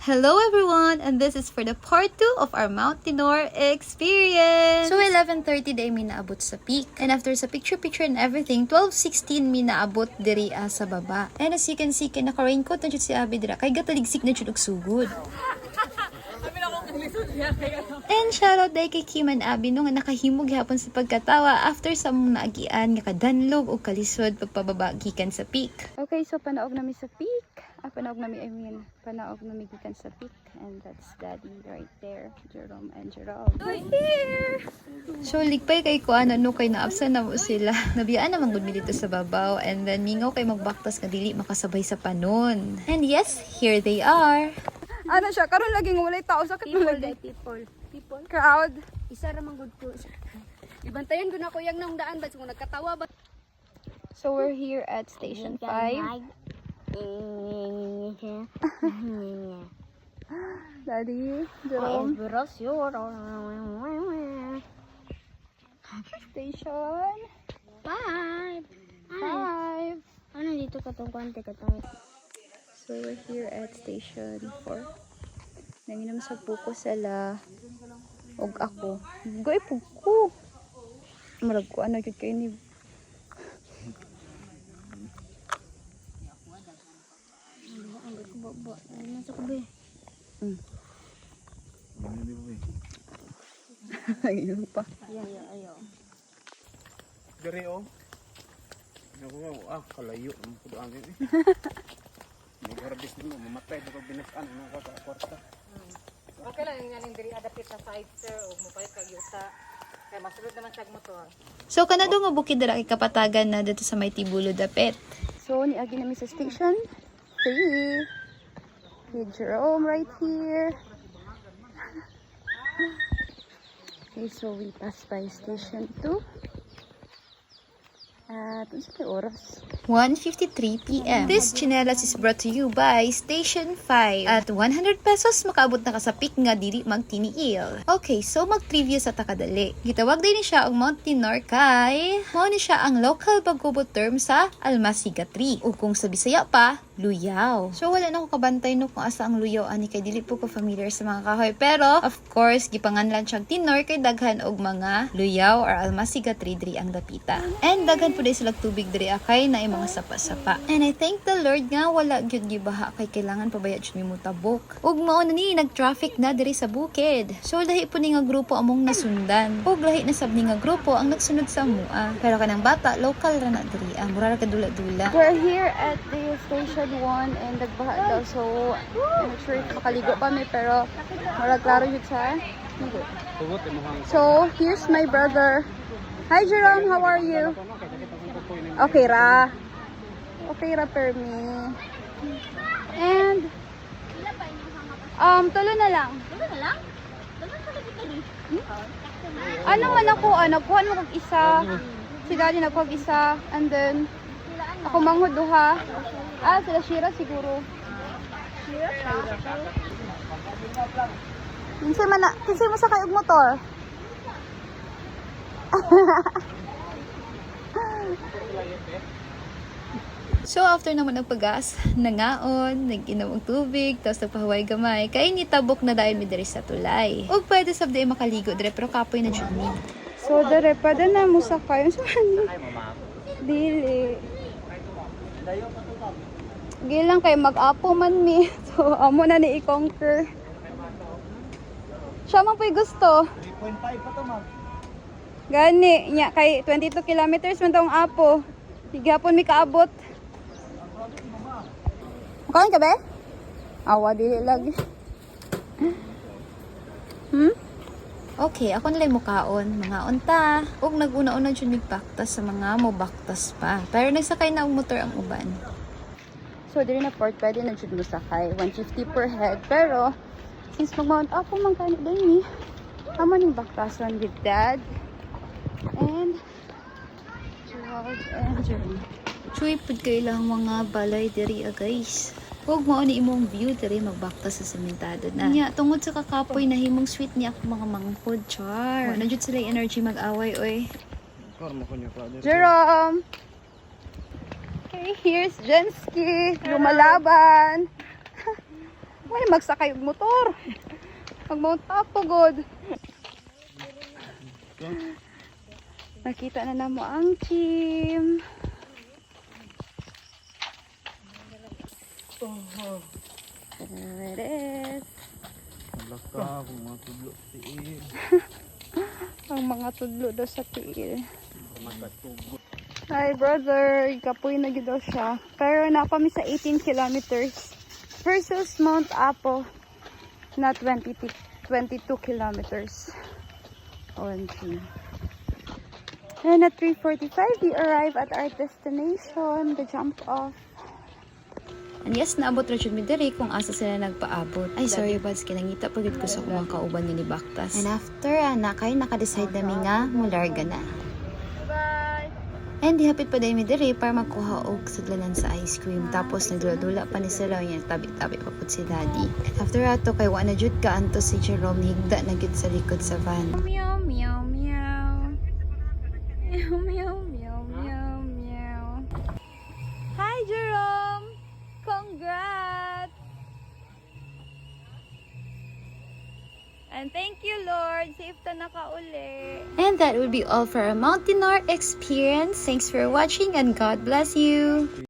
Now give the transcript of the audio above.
Hello everyone, and this is for the part 2 of our Mount Tinor experience. So 11:30 day mi naabot sa peak. And after sa picture and everything, 12:16 mi naabot diri sa baba. And as you can see, kay naka-raincoat na jud si Abi dira kay gataligsik na jud og sugod. And shoutout day kay Kim and Abi no nga nakahimog hapon sa pagkatawa after sa mong naagian nga kadanlog o kalisod pagpababa gikan sa peak. Okay, so panaog nami sa peak. Panaog nami gikan sa peak, and that's Daddy right there, Jerome and Jerome. We're here! So ligpay kay ko ano kay naabsan na mo sila. Nabiyaan naman gud mi dito sa babaw, and then mingaw kay magbaktas nga dili makasabay sa panon. And yes, here they are. Ano siya, karon laging walay tao sa katulad. People. Crowd. Isa ra man gud ko. Ibantayan ko na ko yang nang daan ba kung nagkatawa ba. So we're here at Station 5. Daddy, Jerome. Station 5. 5. Ano dito katong konti katong. So we're here at Station 4. Nanginom sa buko sala. Og ako. Goy puko. Marag ko ano jud kay ni. Ano sa kabe? Nanginom pa. Ayaw. Dari oh. Kalayo ang kudo angin eh. Mag-harvest mo, mamatay pag binasan ng kwarta. Okay lang yung diri adapted sa side sir o mopalit kag yuta. Kay masulod naman siya motor. So kanado nga bukid dira kay kapatagan na dito sa may Tibulo Dapit. So, niagi namin sa Station 3. With Jerome right here. Okay, so we pass by Station 2. At ano sa oras? 1:53 PM. This chinelas is brought to you by Station 5. At 100 pesos makaabot na ka sa peak nga dili magtiniil. Okay, so mag-trivia sa takadali. Gitawag din ni siya og Mount Tinor kay mao ni siya ang local pagkubot term sa Almasiga Tree. O kung sa Bisaya pa, luyaw. So wala na ko kabantay no kung asa ang luyaw ani kay dili po ko familiar sa mga kahoy. Pero of course gipanganlan siyang Tinor kay daghan og mga luyaw or Almasiga Tree diri ang dapita. And daghan po dai sila tubig diri kay na mga sapa-sapa. And I thank the Lord nga wala gyud gibaha kay kailangan pabayad jud mi mutabok. Ug mao na ni nag-traffic na diri sa bukid. So lahi po ni nga grupo among nasundan. Ug lahi na sab ni nga grupo ang nagsunod sa amoa. Pero kanang bata local ra na diri. Mura ra kadula-dula. We're here at the Station 1 and nagbaha daw. So, I'm not sure if makaligo pa may pero marag klaro yun sa ligo. So, here's my brother. Hi Jerome, how are you? Okay ra. Okay ra per me. And tulo na lang. Ano man ako, nagkuha mo kog isa. Si Daddy nagkuha isa, and then ako manghod duha. Sila Shira siguro. Kinsay mo sa kayog motor? So after naman ng paggas, nangaon, nag-inom og tubig, tapos nagpahuway gamay, kay nitabok na dahil mi diri sa tulay. Ug pwede sab di makaligo dire pero kapoy na jud ni. So dere pwede na mo sa kayo sa dili. Gilang kay mag-apo man mi. So amo na ni i-conquer. Siya man po'y gusto. 3.5 pa to ma'am. Gani nya kay 22 kilometers man tong apo. Higapon mi kaabot. Kain ka ba? Awa dili lagi. Okay, ako nalay mukaon, mga unta. Ug naguna-una jud migpaktas sa mga mobaktas pa. Pero nagsakay na og motor ang uban. So diri na port pwede na jud mo sakay 150 per head. Pero since mag-mount Apo man kani din ni. Amo ning baktason with Dad and Gerald and Jeremy. Chuy pud kay lang mga balay diri guys. Huwag mo ni imong view diri magbakta sa sementado na. Nya tungod sa kakapoy na himong sweet niya ako mga mangkod, char. Wala jud sila energy mag-away oy. Jerome. Okay, here's Jensky. Lumalaban. Uy, magsakay og motor. Mag-mount Apo, God. Nakita na namo ang team. There it is. Laka, kung mga tudlo tiil. Ang mga tudlo daw sa tiil. Magkatubo. Hi brother, ikapoy na gid daw siya. Pero napami sa 18 kilometers versus Mount Apo na 22 kilometers. OMG. And at 3:45 we arrive at our destination, the jump off. And yes, naabot ra jud mi diri kung asa sila nagpaabot. Ay, sorry buds, kinangita pagid ko sa kumang kauban ni Baktas. And after, kay naka-decide nami nga, mularga na. Bye! And dihapit pa dahil mi diri para magkuha og saglanan sa ice cream. Tapos nagdula-dula pa ni sila yung tabi-tabi pa pud si Daddy. And after ato, kay wa na jud ka anto si Jerome, higda na gid sa likod sa van. Meow, meow, meow. Meow, meow, meow, meow, meow. Hi, Jerome! Congrats! And thank you, Lord. Safe ta nakauli. And that would be all for our Mount Dinar experience. Thanks for watching and God bless you!